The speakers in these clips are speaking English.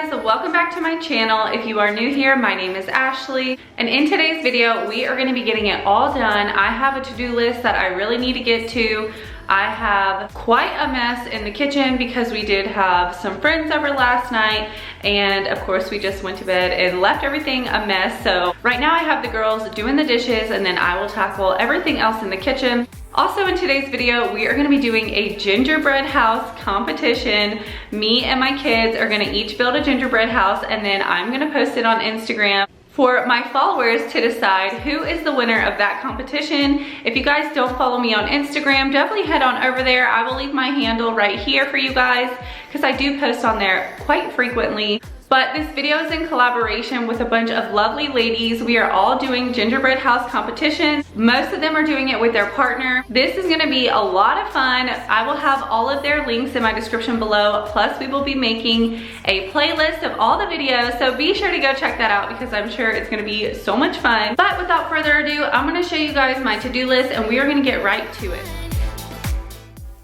guys, welcome back to my channel. If you are new here, my name is Ashley, and in today's video we are going to be getting it all done. I have a to-do list that I really need to get to. I have quite a mess in the kitchen because we did have some friends over last night, and of course we just went to bed and left everything a mess. So right now I have the girls doing the dishes, and then I will tackle everything else in the kitchen. Also in today's video, we are gonna be doing a gingerbread house competition. Me and my kids are gonna each build a gingerbread house, and then I'm gonna post it on Instagram for my followers to decide who is the winner of that competition. If you guys don't follow me on Instagram, definitely head on over there. I will leave my handle right here for you guys because I do post on there quite frequently. But this video is in collaboration with a bunch of lovely ladies. We are all doing gingerbread house competitions. Most of them are doing it with their partner. This is gonna be a lot of fun. I will have all of their links in my description below. Plus we will be making a playlist of all the videos. So be sure to go check that out because I'm sure it's gonna be so much fun. But without further ado, I'm gonna show you guys my to-do list and we are gonna get right to it.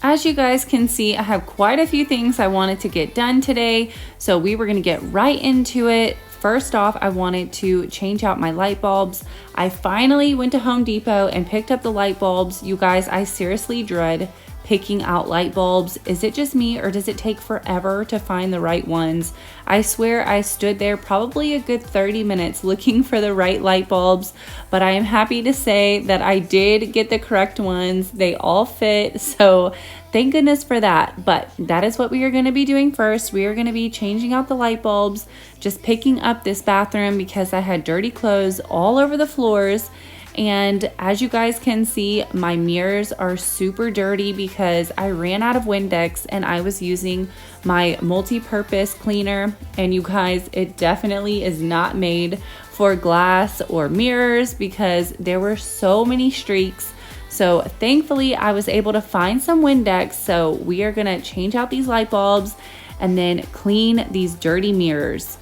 As you guys can see, I have quite a few things I wanted to get done today, so we were gonna get right into it. First off, I wanted to change out my light bulbs. I finally went to Home Depot and picked up the light bulbs. You guys, I seriously dread picking out light bulbs. Is it just me, or does it take forever to find the right ones? I swear I stood there probably a good 30 minutes looking for the right light bulbs, but I am happy to say that I did get the correct ones. They all fit, so thank goodness for that. But that is what we are going to be doing first. We are going to be changing out the light bulbs, just picking up this bathroom because I had dirty clothes all over the floors. And as you guys can see, my mirrors are super dirty because I ran out of Windex and I was using my multi-purpose cleaner. And you guys, it definitely is not made for glass or mirrors because there were so many streaks. So thankfully I was able to find some Windex. So we are gonna change out these light bulbs and then clean these dirty mirrors.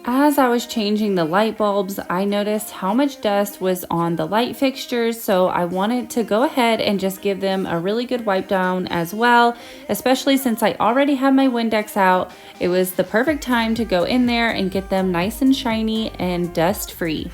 As I was changing the light bulbs, I noticed how much dust was on the light fixtures, so I wanted to go ahead and just give them a really good wipe down as well, especially since I already had my Windex out. It was the perfect time to go in there and get them nice and shiny and dust free.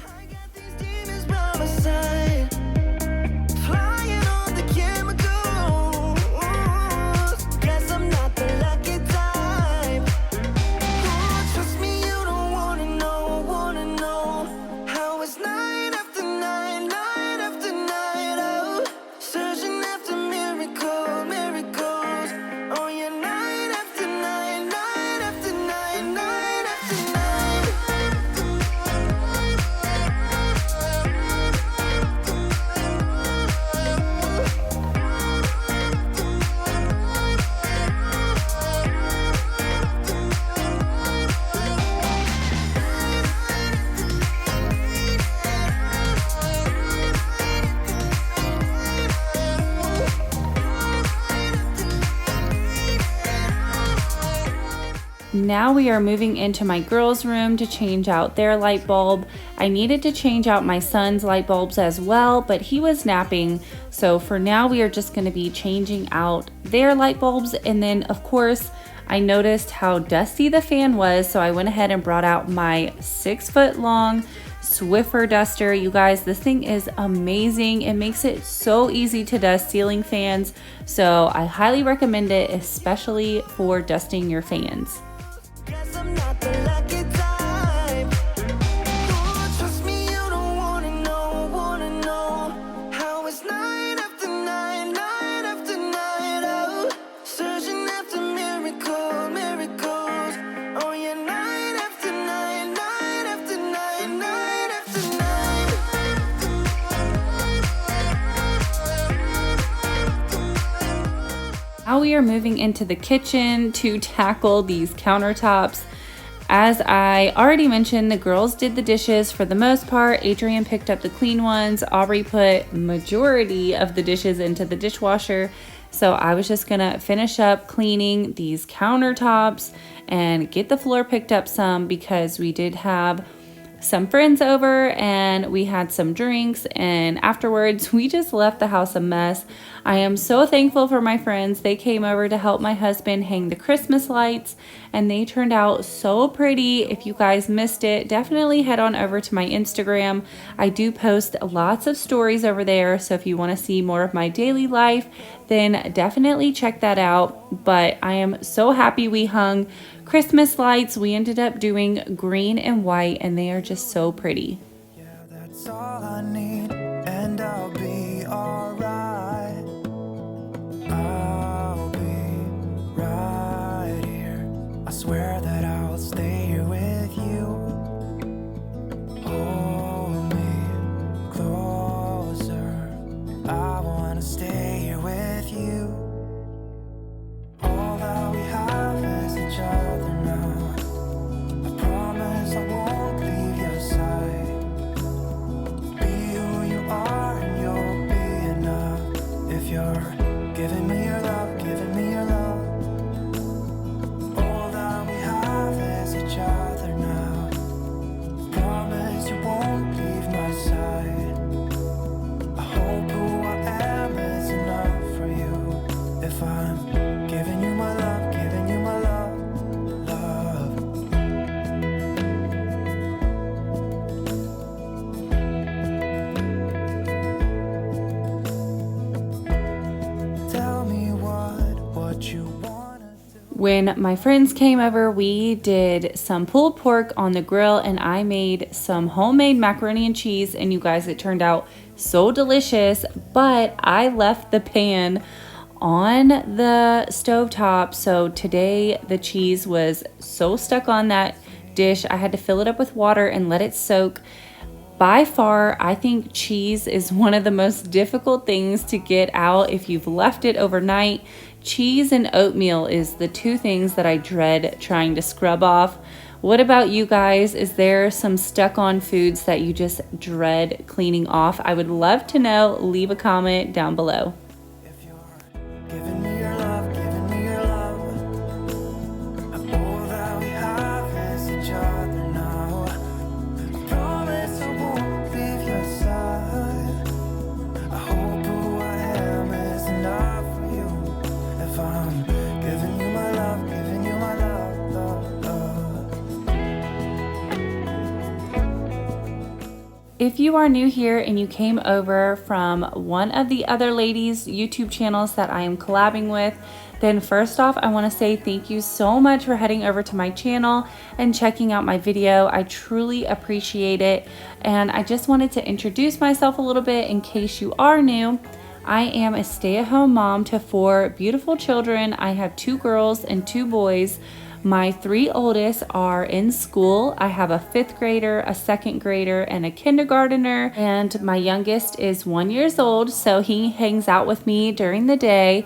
Now we are moving into my girls' room to change out their light bulb. I needed to change out my son's light bulbs as well, but he was napping. So for now, we are just going to be changing out their light bulbs. And then, of course, I noticed how dusty the fan was, so I went ahead and brought out my 6-foot-long Swiffer duster. You guys, this thing is amazing. It makes it so easy to dust ceiling fans. So I highly recommend it, especially for dusting your fans. now we are moving into the kitchen to tackle these countertops. As I already mentioned, the girls did the dishes for the most part. Adrian picked up the clean ones. Aubrey put majority of the dishes into the dishwasher. So I was just gonna finish up cleaning these countertops and get the floor picked up some, because we did have some friends over and we had some drinks, and afterwards we just left the house a mess. I am so thankful for my friends. They came over to help my husband hang the Christmas lights and they turned out so pretty. If you guys missed it, definitely head on over to my Instagram. I do post lots of stories over there, so if you want to see more of my daily life, then definitely check that out. But I am so happy we hung Christmas lights. We ended up doing green and white and they are just so pretty. Yeah, that's all I need, and I'll be alright. I'll be right here. I swear that I'll stay here with you. Hold me closer. I wanna stay here with you. All that we have is each other now. I promise I won't leave your side. Be who you are and you'll be enough. If you're giving me your love, giving me your love. All that we have is each other now. Promise you won't leave my side. I hope who I am is enough for you. If I'm giving you my love, giving you my love, love. Tell me what you wanna do. When my friends came over, we did some pulled pork on the grill and I made some homemade macaroni and cheese, and you guys, it turned out so delicious, but I left the pan on the stovetop, so today the cheese was so stuck on that dish. I had to fill it up with water and let it soak. By far, I think cheese is one of the most difficult things to get out if you've left it overnight. Cheese and oatmeal is the two things that I dread trying to scrub off. What about you guys? Is there some stuck on foods that you just dread cleaning off? I would love to know. Leave a comment down below. If you're giving me your love, giving me your love. All that we have is each other now. I promise I won't leave your side. I hope who I am is enough for you. If I'm giving you my love, giving you my love, love, love. If you are new here and you came over from one of the other ladies' YouTube channels that I am collabing with, then first off, I want to say thank you so much for heading over to my channel and checking out my video. I truly appreciate it. And I just wanted to introduce myself a little bit in case you are new. I am a stay-at-home mom to 4 beautiful children. I have 2 girls and 2 boys. My 3 oldest are in school. I have a 5th grader, a 2nd grader, and a kindergartner. And my youngest is 1 year old, so he hangs out with me during the day.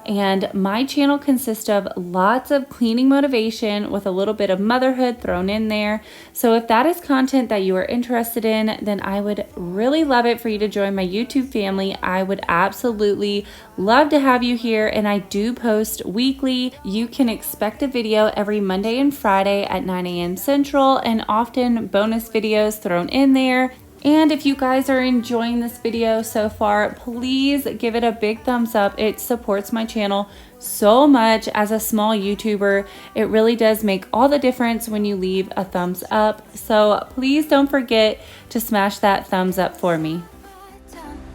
And my channel consists of lots of cleaning motivation with a little bit of motherhood thrown in there. So if that is content that you are interested in, then I would really love it for you to join my YouTube family. I would absolutely love to have you here, and I do post weekly. You can expect a video every Monday and Friday at 9 a.m. Central, and often bonus videos thrown in there. And if you guys are enjoying this video so far, please give it a big thumbs up. It supports my channel so much. As a small YouTuber, it really does make all the difference when you leave a thumbs up. So please don't forget to smash that thumbs up for me.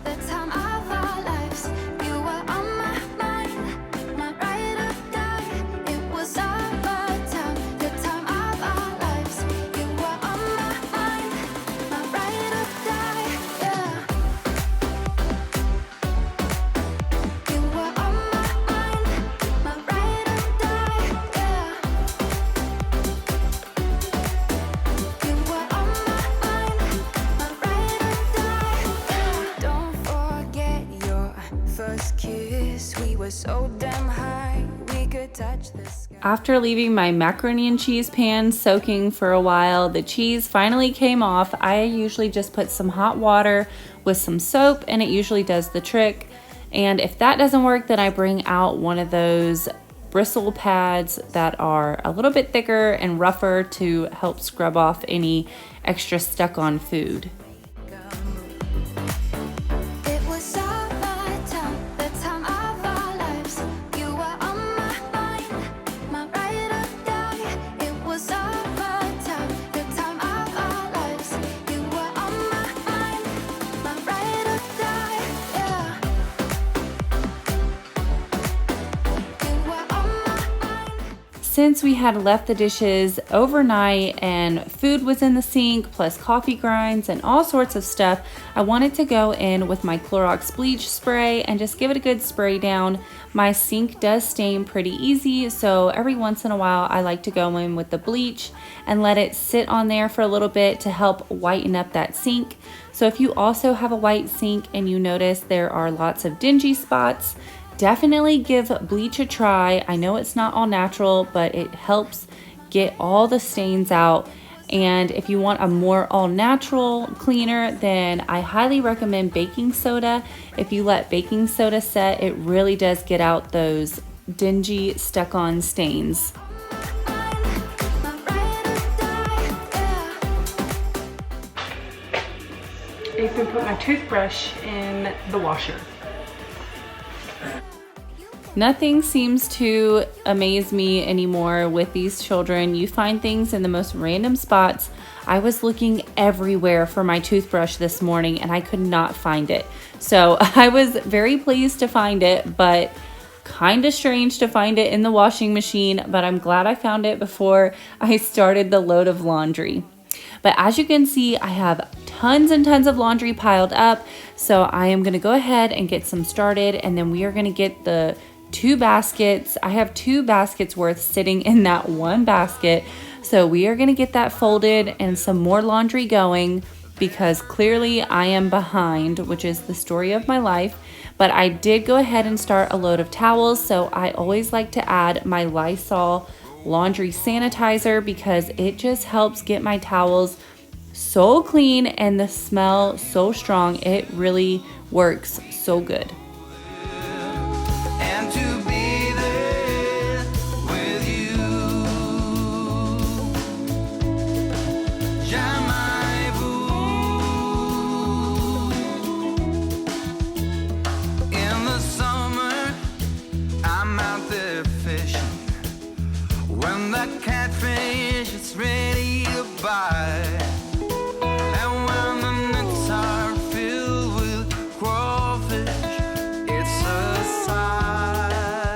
The time of our lives, you were on my mind, my ride or die. It was our time, the time of our lives, you were on my mind, my ride or die. Yeah. You were on my mind, my ride or die. Yeah. You were on my mind, my ride or die. was so damn high, we could touch the sky. After leaving my macaroni and cheese pan soaking for a while, the cheese finally came off. I usually just put some hot water with some soap and it usually does the trick. And if that doesn't work, then I bring out one of those bristle pads that are a little bit thicker and rougher to help scrub off any extra stuck on food. It was summertime, the time of our lives. You were on my mind, my ride or die. It was summertime, the time of our lives. You were on my mind, my ride or die. Yeah. You were on my mind. Since we had left the dishes overnight and food was in the sink, plus coffee grinds and all sorts of stuff, I wanted to go in with my Clorox bleach spray and just give it a good spray down. My sink does stain pretty easy, so every once in a while I like to go in with the bleach and let it sit on there for a little bit to help whiten up that sink. So if you also have a white sink and you notice there are lots of dingy spots, definitely give bleach a try. I know it's not all natural, but it helps get all the stains out. And if you want a more all natural cleaner, then I highly recommend baking soda. If you let baking soda set, it really does get out those dingy stuck on stains. My ride or die. Yeah. Ethan put my toothbrush in the washer. Nothing seems to amaze me anymore with these children. You find things in the most random spots. I was looking everywhere for my toothbrush this morning and I could not find it. So I was very pleased to find it, but kind of strange to find it in the washing machine, but I'm glad I found it before I started the load of laundry. But as you can see, I have tons and tons of laundry piled up. So I am gonna go ahead and get some started, and then we are gonna get the 2 baskets. I have 2 baskets worth sitting in that one basket. So we are gonna get that folded and some more laundry going because clearly I am behind, which is the story of my life. But I did go ahead and start a load of towels. So I always like to add my Lysol laundry sanitizer because it just helps get my towels so clean and the smell so strong. It really works so good. and to be there with you. Jamais vu. In the summer, I'm out there fishing. When that catfish is ready to bite. And when the nets are filled with crawfish, it's a sight.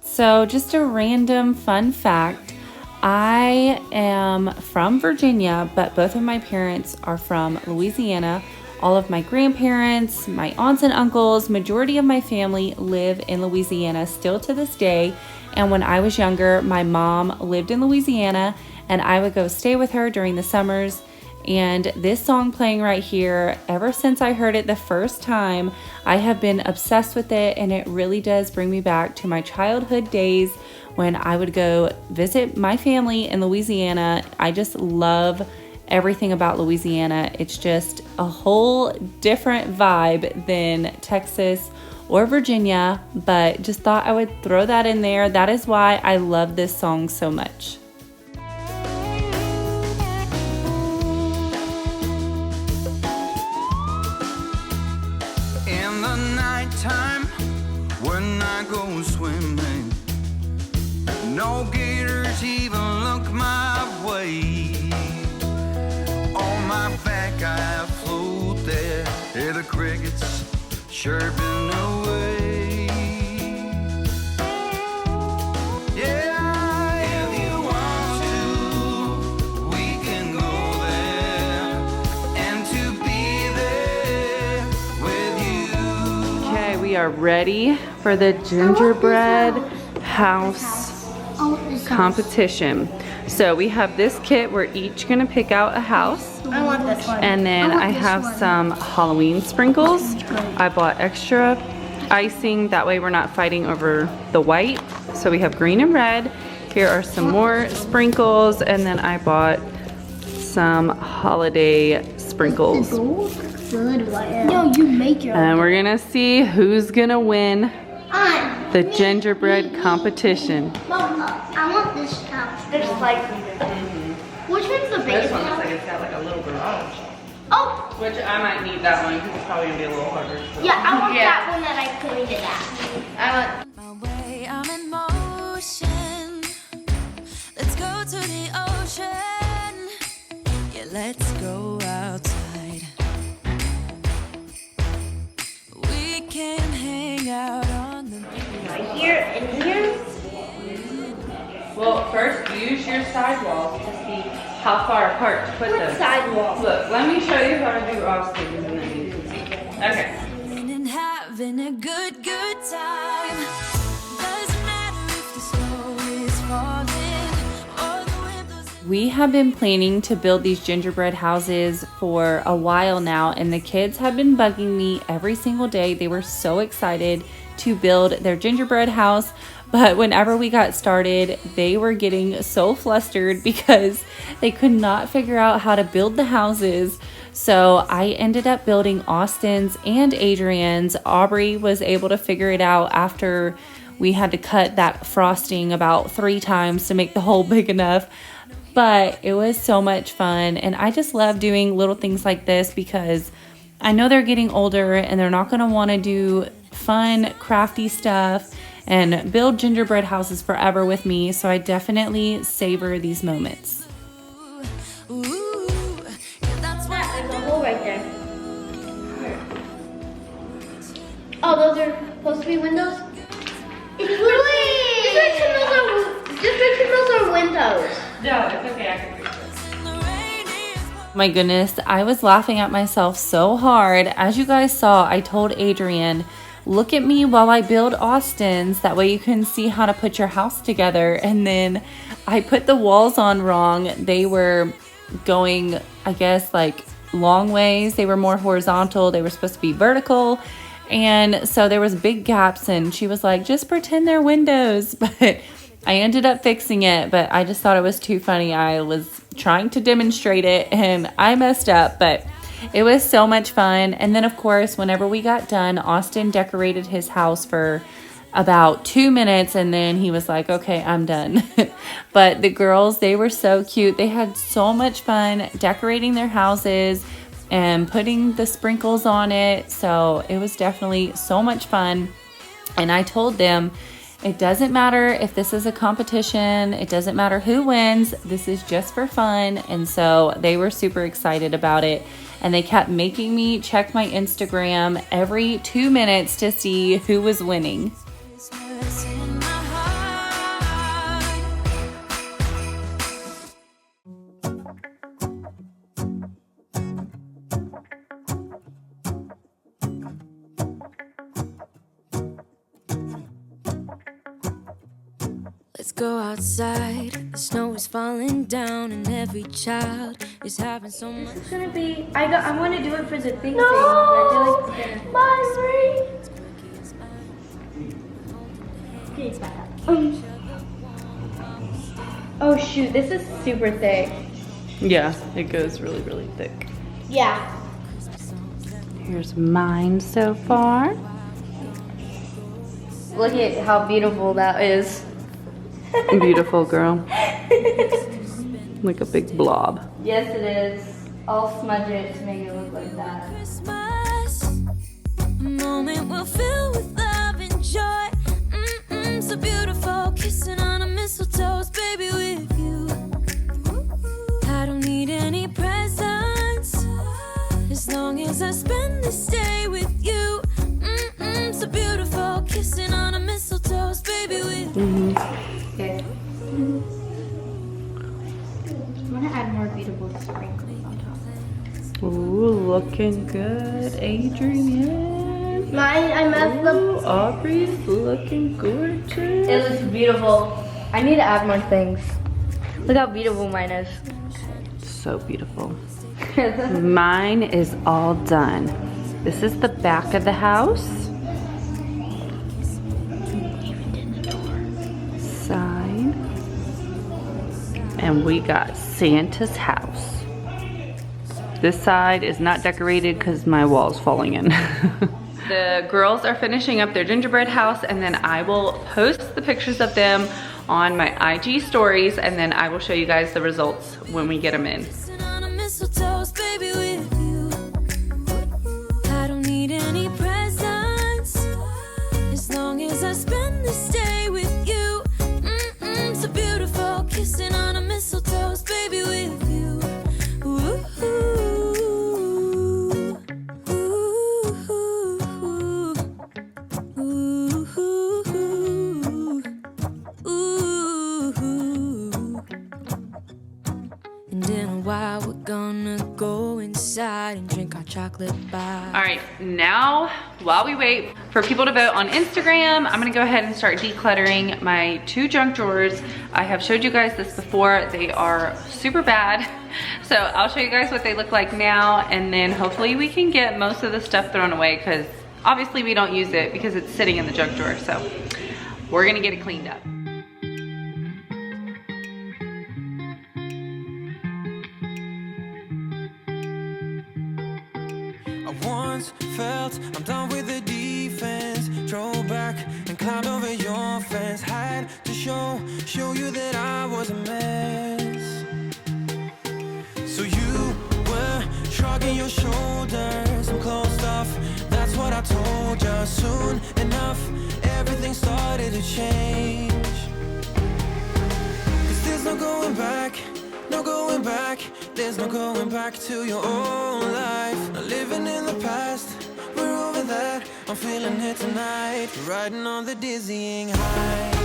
So just a random fun fact, I am from Virginia, but both of my parents are from Louisiana. All of my grandparents, my aunts and uncles, majority of my family live in Louisiana still to this day. And when I was younger, my mom lived in Louisiana and I would go stay with her during the summers. And this song playing right here, ever since I heard it the first time, I have been obsessed with it, and it really does bring me back to my childhood days when I would go visit my family in Louisiana. I just love everything about Louisiana. It's just a whole different vibe than Texas or Virginia, but just thought I would throw that in there. That is why I love this song so much. In the nighttime, when I go swimming, no gators even look my way. On my back I float there, hear the crickets chirping away. Yeah, if you want to, we can go there, and to be there with you. Okay, we are ready for the gingerbread house competition. So we have this kit. We're each gonna pick out a house. I want this one. And then I have some Halloween sprinkles. I bought extra icing. That way we're not fighting over the white. So we have green and red. Here are some more sprinkles, and then I bought some holiday sprinkles. No, you make your own. And we're gonna see who's gonna win the gingerbread competition. Mom, I want this house. There's like, which one's the biggest one? Like it's got like a little garage. Oh, Which I might need that one because it's probably gonna be a little harder. So. yeah, I want that one that I pointed at. I want. My way, I'm in motion. Let's go to the ocean. Yeah, let's go outside. We can hang out on the beach. Here and here. Well, first use your sidewalls to see how far apart to put What them. sidewalk? Look, let me show you how to do obstacles and then you can see. Okay. And having a good time. Doesn't matter if the snow is falling or the wind blows. We have been planning to build these gingerbread houses for a while now, and the kids have been bugging me every single day. They were so excited to build their gingerbread house, but whenever we got started, they were getting so flustered because they could not figure out how to build the houses. So I ended up building Austin's and Adrian's. Aubrey was able to figure it out after we had to cut that frosting about 3 times to make the hole big enough. But it was so much fun, and I just love doing little things like this because I know they're getting older and they're not going to want to do fun, crafty stuff and build gingerbread houses forever with me, so I definitely savor these moments. Ooh, yeah, that's what There's a hole right there. Oh, those are supposed to be windows? It's literally. Just pretend those are windows. No, it's okay, I can fix it. the rain is. My goodness, I was laughing at myself so hard. As you guys saw, I told Adrian, look at me while I build Austin's. That way you can see how to put your house together. And then I put the walls on wrong. They were going, I guess, like long ways. They were more horizontal. They were supposed to be vertical. And so there was big gaps, and she was like, just pretend they're windows. But I ended up fixing it, but I just thought it was too funny. I was trying to demonstrate it and I messed up, but it was so much fun. And then of course, whenever we got done, Austin decorated his house for about 2 minutes and then he was like, okay, I'm done. But the girls, they were so cute. They had so much fun decorating their houses and putting the sprinkles on it. So it was definitely so much fun. And I told them, it doesn't matter if this is a competition. It doesn't matter who wins. This is just for fun. And so they were super excited about it. And they kept making me check my Instagram every 2 minutes to see who was winning. Christmas in my heart. Let's go outside. The snow is falling down, and every child is having so much. It's gonna be. I want to do it for the thing. No, I feel like it's gonna. Oh shoot! This is super thick. Yeah, it goes really, really thick. Yeah. Here's mine so far. Look at how beautiful that is. Beautiful, girl. Like a big blob. Yes, it is. I'll smudge it to make it look like that. Christmas, a moment we'll fill with love and joy. So beautiful, kissing on a mistletoe, baby, with you. I don't need any presents as long as I spend this day with you. So beautiful, kissing on a mistletoe, baby, with you. Okay. I'm gonna add more beautiful sprinkles on top. Ooh, looking good, Adrian. Mine, I messed up. Ooh, Aubrey's looking gorgeous. It looks beautiful. I need to add more things. Look how beautiful mine is. So beautiful. Mine is all done. This is the back of the house. and we got Santa's house. This side is not decorated because my wall's falling in. The girls are finishing up their gingerbread house, and then I will post the pictures of them on my IG stories, and then I will show you guys the results when we get them in. On a mistletoe, baby, with you. I don't need any presents as long as I spend this day with you. So beautiful, kissing on a mistletoe, baby, with you. Ooh, ooh, ooh, ooh. And in a while we're gonna go inside and drink our chocolate bar. All right, now while we wait for people to vote on Instagram, I'm gonna go ahead and start decluttering my 2 junk drawers. I have showed you guys this before. They are super bad. So I'll show you guys what they look like now, and then hopefully we can get most of the stuff thrown away, because obviously we don't use it because it's sitting in the junk drawer. So we're gonna get it cleaned up. Once felt I'm done with the defense. Drove back and climbed over your fence. Had to show you that I was a mess. So you were shrugging your shoulders. I'm closed off, that's what I told you. Soon enough, everything started to change. 'Cause there's no going back, no going back. There's no going back to your old life. Not living in the past, we're over that. I'm feeling it tonight, riding on the dizzying heights.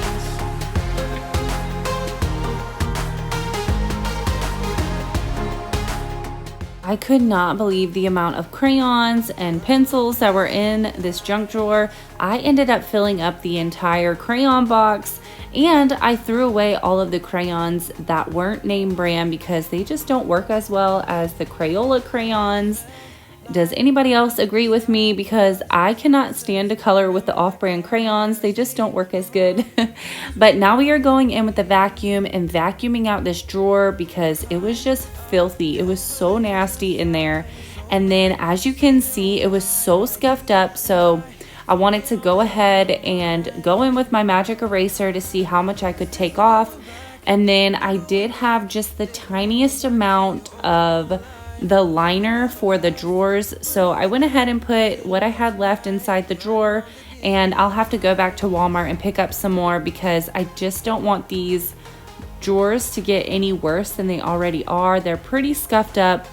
I could not believe the amount of crayons and pencils that were in this junk drawer. I ended up filling up the entire crayon box, and I threw away all of the crayons that weren't name brand because they just don't work as well as the Crayola crayons. Does anybody else agree with me? Because I cannot stand to color with the off-brand crayons. They just don't work as good. But now we are going in with the vacuum and vacuuming out this drawer because it was just filthy. It was so nasty in there. And then as you can see, it was so scuffed up. So I wanted to go ahead and go in with my magic eraser to see how much I could take off. And then I did have just the tiniest amount of the liner for the drawers, so I went ahead and put what I had left inside the drawer, and I'll have to go back to Walmart and pick up some more because I just don't want these drawers to get any worse than they already are. They're pretty scuffed up.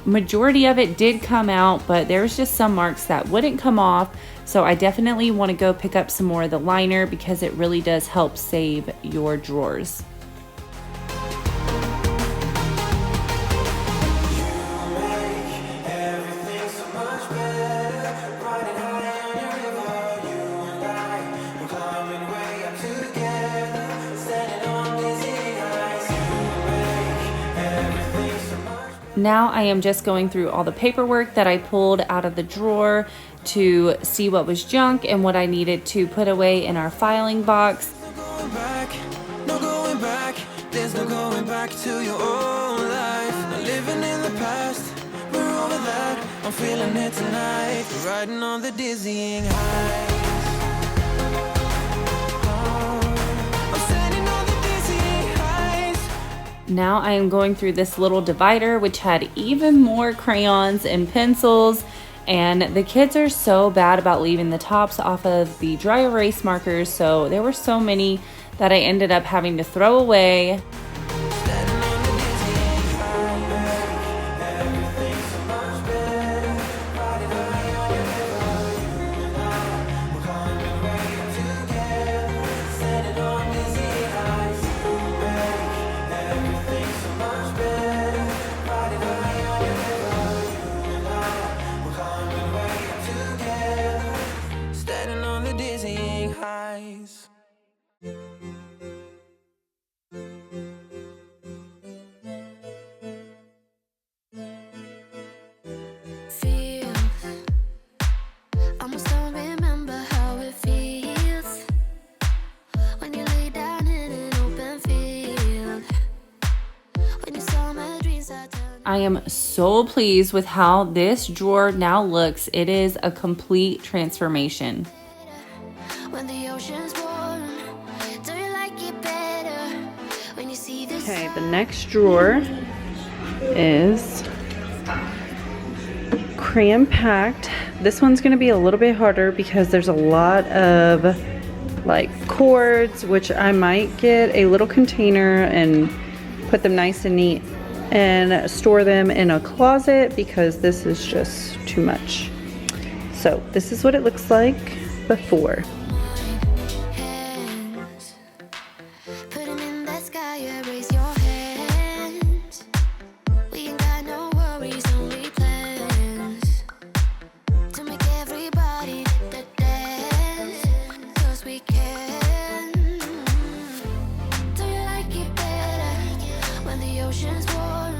Majority of it did come out, but there's just some marks that wouldn't come off, so I definitely want to go pick up some more of the liner because it really does help save your drawers. Now I am just going through all the paperwork that I pulled out of the drawer to see what was junk and what I needed to put away in our filing box. No going back, no going back. There's no going back to your old life. Not living in the past, we're over that. I'm feeling it tonight, riding on the dizzying heights. Now I am going through this little divider which had even more crayons and pencils, and the kids are so bad about leaving the tops off of the dry erase markers, so there were so many that I ended up having to throw away. I am so pleased with how this drawer now looks. It is a complete transformation. When the ocean's warm, do you like it better when you see the Okay, the next drawer is cram packed. This one's gonna be a little bit harder because there's a lot of like cords, which I might get a little container and put them nice and neat and store them in a closet because this is just too much. So this is what it looks like before. hands. Put 'em in the sky, yeah, raise your hands. We ain't got no worries, only plans to make everybody dance, 'cause we can. Do you like it better when the ocean's warm?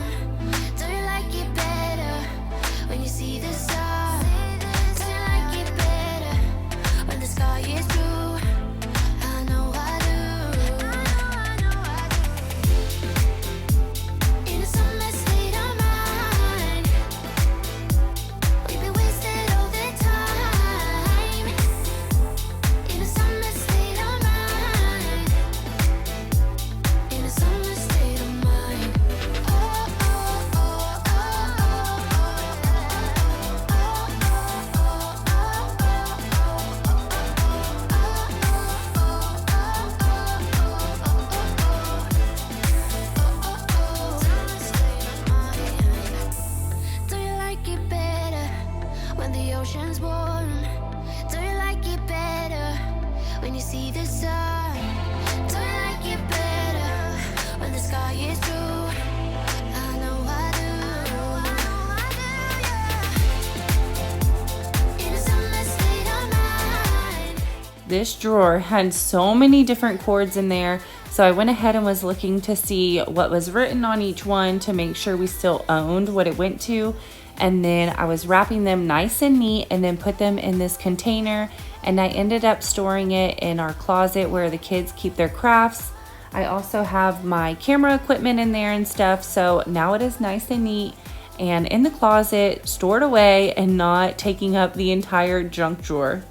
Do you like it better when you see the sun? Do you like it better when the sky is blue? I know I do. In a summer state of mind, we be wasted all the time. In a summer state of mind. In a summer state of mind. Oh, oh, oh, do you like it better when the ocean's warm? Do you like it better when you see the sun? Do you like it better when the sky is blue? I know I do. In a summer state of mind. This drawer had so many different cords in there, so I went ahead and was looking to see what was written on each one to make sure we still owned what it went to. And then I was wrapping them nice and neat and then put them in this container, and I ended up storing it in our closet where the kids keep their crafts. I also have my camera equipment in there and stuff, so now it is nice and neat and in the closet, stored away and not taking up the entire junk drawer.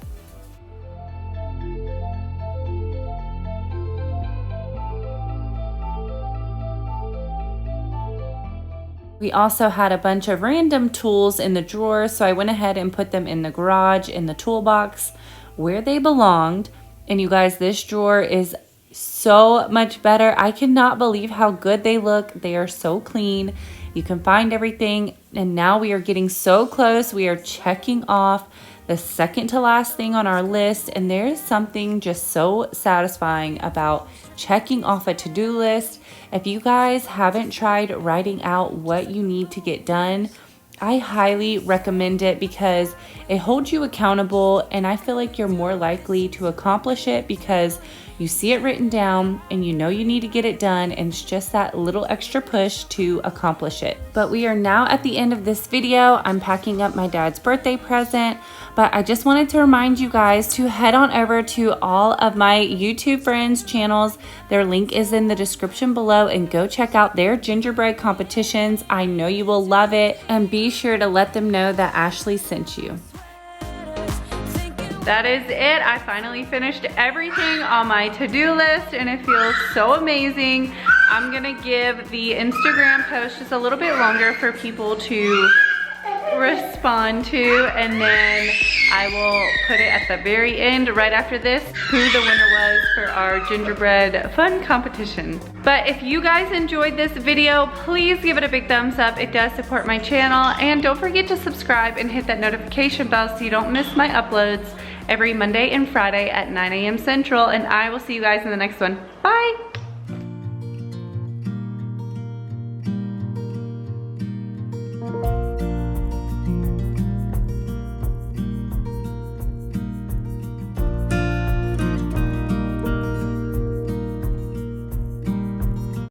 We also had a bunch of random tools in the drawer, so I went ahead and put them in the garage in the toolbox where they belonged. And you guys, this drawer is so much better. I cannot believe how good they look. They are so clean. You can find everything. And now we are getting so close. We are checking off the second to last thing on our list, and there's something just so satisfying about checking off a to-do list. If you guys haven't tried writing out what you need to get done, I highly recommend it because it holds you accountable, and I feel like you're more likely to accomplish it because you see it written down and you know you need to get it done, and it's just that little extra push to accomplish it. But we are now at the end of this video. I'm packing up my dad's birthday present, but I just wanted to remind you guys to head on over to all of my YouTube friends' channels. Their link is in the description below, and go check out their gingerbread competitions. I know you will love it, and be sure to let them know that Ashley sent you. That is it. I finally finished everything on my to-do list, and it feels so amazing. I'm gonna give the Instagram post just a little bit longer for people to respond to, and then I will put it at the very end right after this who the winner was for our gingerbread fun competition. But if you guys enjoyed this video, please give it a big thumbs up. It does support my channel, and don't forget to subscribe and hit that notification bell so you don't miss my uploads every Monday and Friday at 9 a.m. Central, and I will see you guys in the next one. Bye!